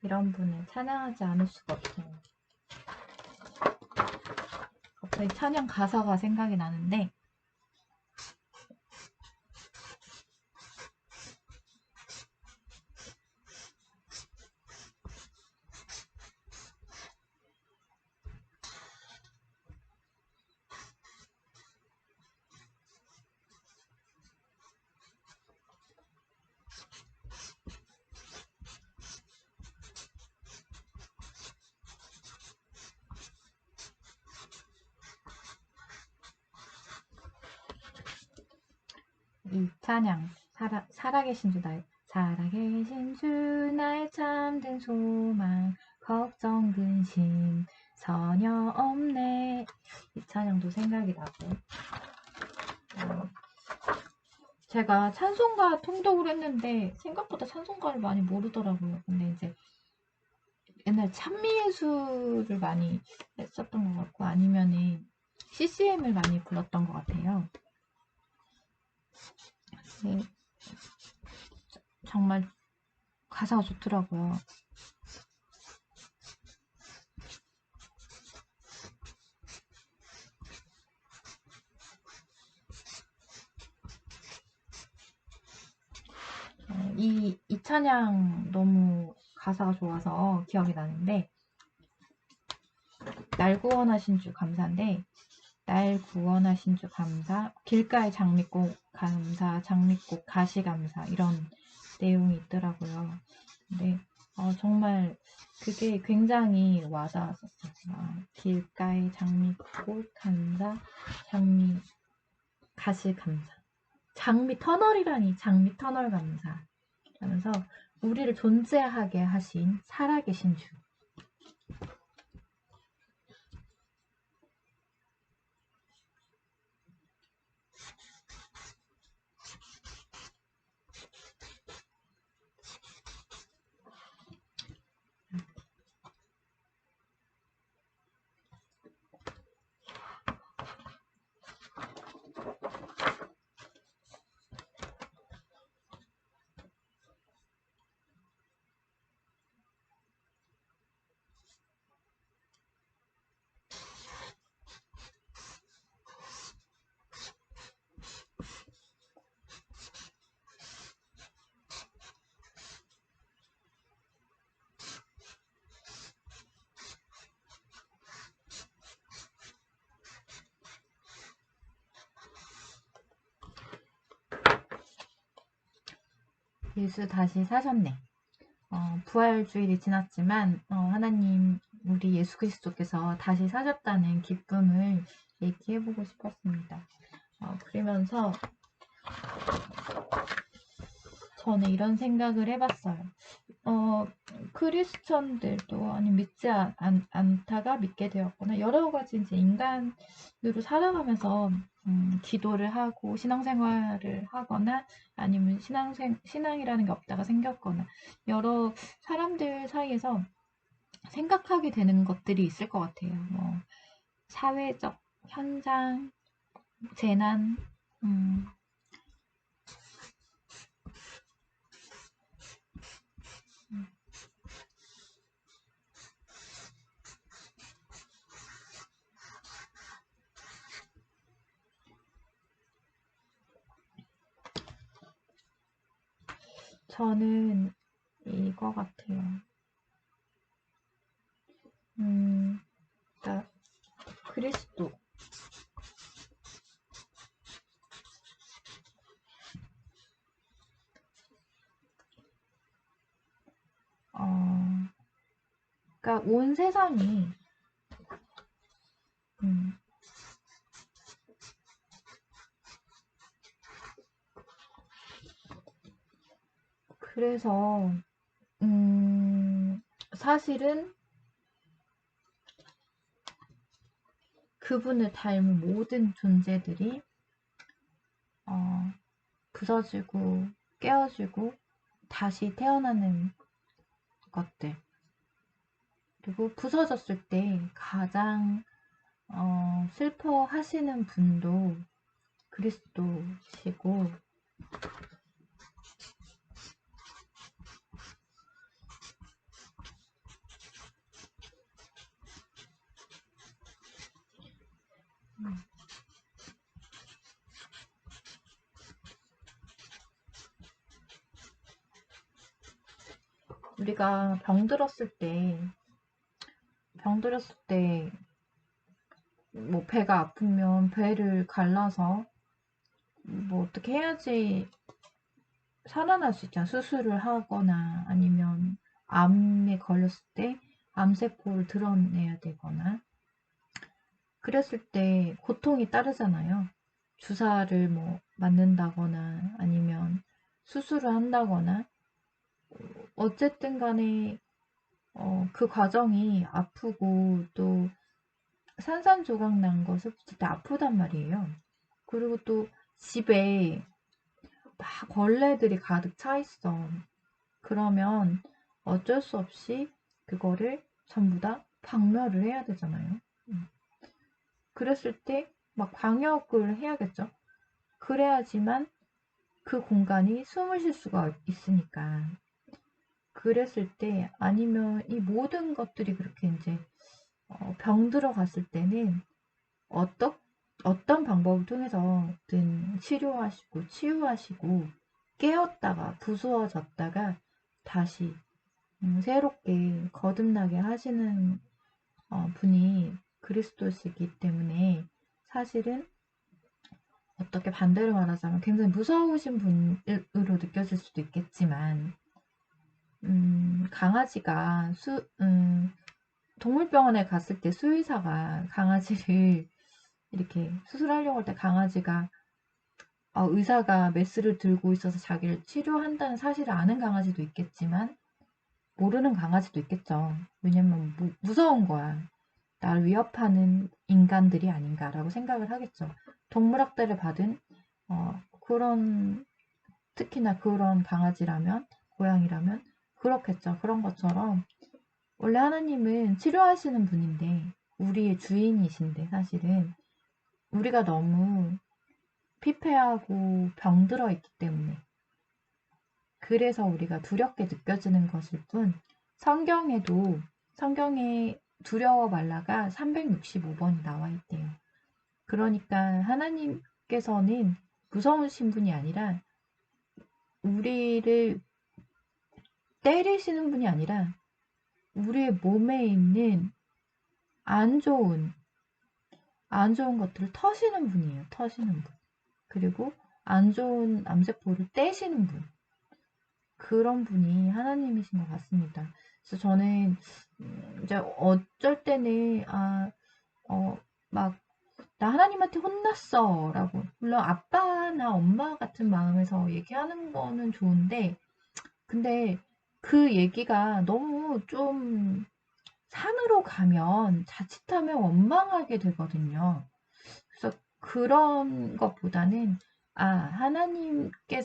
이런 분을 찬양하지 않을 수가 없어요. 갑자기 찬양 가사가 생각이 나는데, 이 찬양, 살아계신 주 살아계신 주 나의 참된 소망, 걱정 근심 전혀 없네. 이 찬양도 생각이 나고, 제가 찬송가 통독을 했는데 생각보다 찬송가를 많이 모르더라고요. 근데 이제 옛날 찬미예술을 많이 했었던 것 같고, 아니면은 CCM을 많이 불렀던 것 같아요. 네, 정말 가사가 좋더라고요. 이 찬양 너무 가사가 좋아서 기억이 나는데, 날 구원하신 주 감사인데, 날 구원하신 주 감사, 길가의 장미꽃 감사, 장미꽃 가시 감사, 이런 내용이 있더라고요. 근데 정말 그게 굉장히 와닿았었어요. 길가의 장미꽃 감사, 장미 가시 감사, 장미 터널이라니, 장미 터널 감사 하면서 우리를 존재하게 하신 살아계신 주. 예수 다시 사셨네. 부활주일이 지났지만 하나님, 우리 예수 그리스도께서 다시 사셨다는 기쁨을 얘기해보고 싶었습니다. 그러면서 저는 이런 생각을 해봤어요. 크리스천들도 아니 믿지 않다가 믿게 되었거나, 여러 가지 이제 인간으로 살아가면서 기도를 하고 신앙생활을 하거나, 아니면 신앙이라는 게 없다가 생겼거나, 여러 사람들 사이에서 생각하게 되는 것들이 있을 것 같아요. 뭐 사회적 현장, 재난, 저는 이거 같아요. 그러니까 그리스도, 그러니까 온 세상이 그래서 사실은 그분을 닮은 모든 존재들이 부서지고 깨어지고 다시 태어나는 것들, 그리고 부서졌을 때 가장 슬퍼하시는 분도 그리스도시고, 우리가 병들었을 때 뭐 배가 아프면 배를 갈라서 뭐 어떻게 해야지 살아날 수 있잖아. 수술을 하거나 아니면 암에 걸렸을 때 암세포를 드러내야 되거나 그랬을 때 고통이 따르잖아요. 주사를 뭐 맞는다거나 아니면 수술을 한다거나 어쨌든 간에 그 과정이 아프고 또 산산조각 난 것을 진짜 아프단 말이에요. 그리고 또 집에 막 벌레들이 가득 차 있어. 그러면 어쩔 수 없이 그거를 전부 다 박멸을 해야 되잖아요. 그랬을 때 막 방역을 해야겠죠. 그래야지만 그 공간이 숨을 쉴 수가 있으니까. 그랬을 때 아니면 이 모든 것들이 그렇게 이제 병들어 갔을 때는 어떤 방법을 통해서든 치료하시고 치유하시고 깨었다가 부수어졌다가 다시 새롭게 거듭나게 하시는 분이 그리스도시기 때문에 사실은 어떻게 반대로 말하자면 굉장히 무서우신 분으로 느껴질 수도 있겠지만 강아지가 동물병원에 갔을 때 수의사가 강아지를 이렇게 수술하려고 할 때 강아지가 의사가 메스를 들고 있어서 자기를 치료한다는 사실을 아는 강아지도 있겠지만 모르는 강아지도 있겠죠. 왜냐면 무서운 거야. 나를 위협하는 인간들이 아닌가라고 생각을 하겠죠. 동물학대를 받은 그런 특히나 그런 강아지라면 고양이라면 그렇겠죠. 그런 것처럼 원래 하나님은 치료하시는 분인데 우리의 주인이신데 사실은 우리가 너무 피폐하고 병들어 있기 때문에 그래서 우리가 두렵게 느껴지는 것일 뿐 성경에 두려워 말라가 365번이 나와 있대요. 그러니까 하나님께서는 무서우신 분이 아니라 우리를 때리시는 분이 아니라 우리의 몸에 있는 안 좋은 것들을 터시는 분이에요. 터시는 분. 그리고 안 좋은 암세포를 떼시는 분. 그런 분이 하나님이신 것 같습니다. 그래서 저는 이제 어쩔 때는 나 하나님한테 혼났어 라고 물론 아빠나 엄마 같은 마음에서 얘기하는 거는 좋은데 근데 그 얘기가 너무 좀 산으로 가면 자칫하면 원망하게 되거든요. 그래서 그런 것보다는 하나님께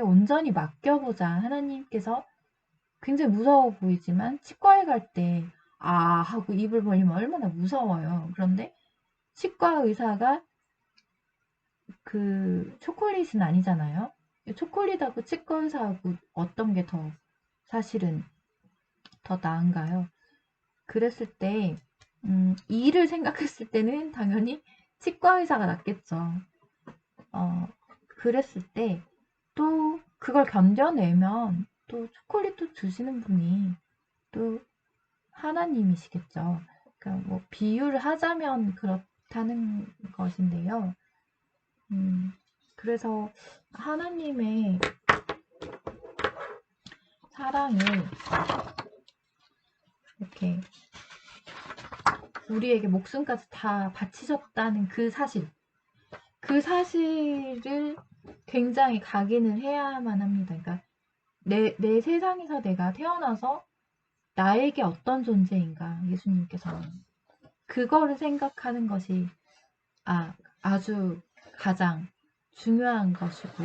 온전히 맡겨보자. 하나님께서 굉장히 무서워 보이지만 치과에 갈 때 하고 입을 벌리면 얼마나 무서워요. 그런데 치과 의사가 그 초콜릿은 아니잖아요. 초콜릿하고 치과 의사하고 어떤 게 더 사실은 더 나은가요? 그랬을 때 이를 생각했을 때는 당연히 치과 의사가 낫겠죠. 그랬을 때 또 그걸 견뎌내면 또 초콜릿도 주시는 분이 또 하나님이시겠죠. 그러니까 뭐 비유를 하자면 그렇다는 것인데요. 그래서 하나님의 사랑을 이렇게 우리에게 목숨까지 다 바치셨다는 그 사실을 굉장히 각인을 해야만 합니다. 그러니까 내 세상에서 내가 태어나서 나에게 어떤 존재인가 예수님께서는 그거를 생각하는 것이 아주 가장 중요한 것이고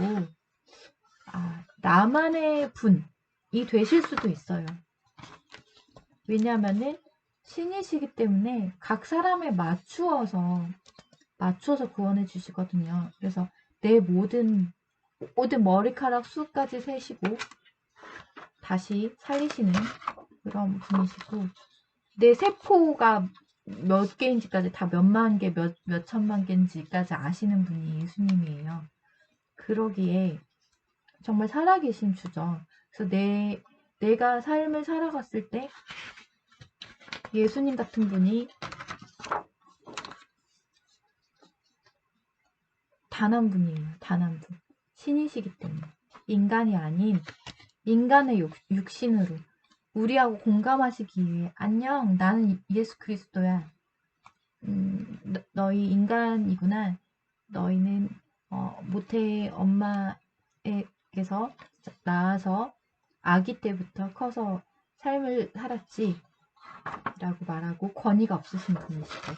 나만의 분이 되실 수도 있어요. 왜냐하면은 신이시기 때문에 각 사람에 맞추어서 구원해 주시거든요. 그래서 내 모든 머리카락 수까지 세시고 다시 살리시는 그런 분이시고 내 세포가 몇 개인지까지 다 몇만 개, 몇 천만 개인지까지 아시는 분이 예수님이에요. 그러기에 정말 살아계신 주죠. 그래서 내가 삶을 살아갔을 때 예수님 같은 분이 단 한 분이에요. 단 한 분. 신이시기 때문에. 인간이 아닌 인간의 육신으로 우리하고 공감하시기 위해 안녕, 나는 예수 그리스도야. 너희 인간이구나. 너희는 모태 엄마에게서 낳아서 아기 때부터 커서 삶을 살았지 라고 말하고 권위가 없으신 분이시죠.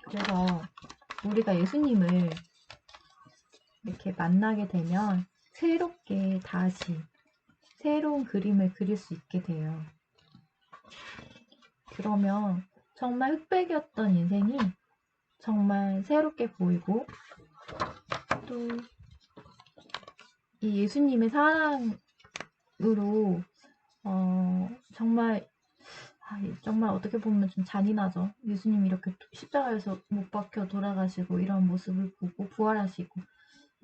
그래서 우리가 예수님을 이렇게 만나게 되면 새롭게 다시 새로운 그림을 그릴 수 있게 돼요. 그러면 정말 흑백이었던 인생이 정말 새롭게 보이고 또 이 예수님의 사랑으로 정말 정말 어떻게 보면 좀 잔인하죠. 예수님이 이렇게 십자가에서 못 박혀 돌아가시고 이런 모습을 보고 부활하시고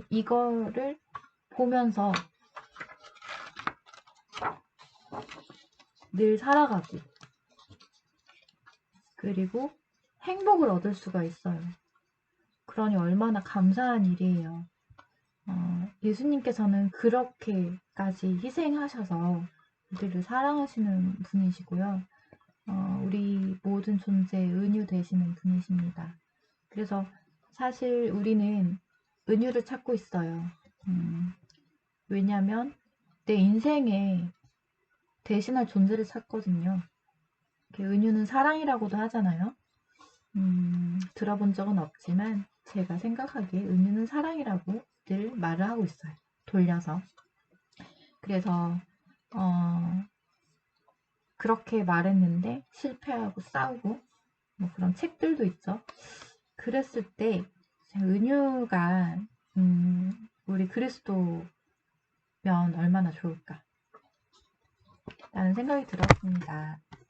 이거를 보면서 늘 살아가고 그리고 행복을 얻을 수가 있어요. 그러니 얼마나 감사한 일이에요. 예수님께서는 그렇게까지 희생하셔서 우리를 사랑하시는 분이시고요. 우리 모든 존재의 은유 되시는 분이십니다. 그래서 사실 우리는 은유를 찾고 있어요. 왜냐하면 내 인생에 대신할 존재를 찾거든요. 은유는 사랑이라고도 하잖아요. 들어본 적은 없지만 제가 생각하기에 은유는 사랑이라고 늘 말을 하고 있어요. 돌려서. 그래서 그렇게 말했는데 실패하고 싸우고 뭐 그런 책들도 있죠. 그랬을 때 은유가 우리 그리스도면 얼마나 좋을까 라는 생각이 들었습니다.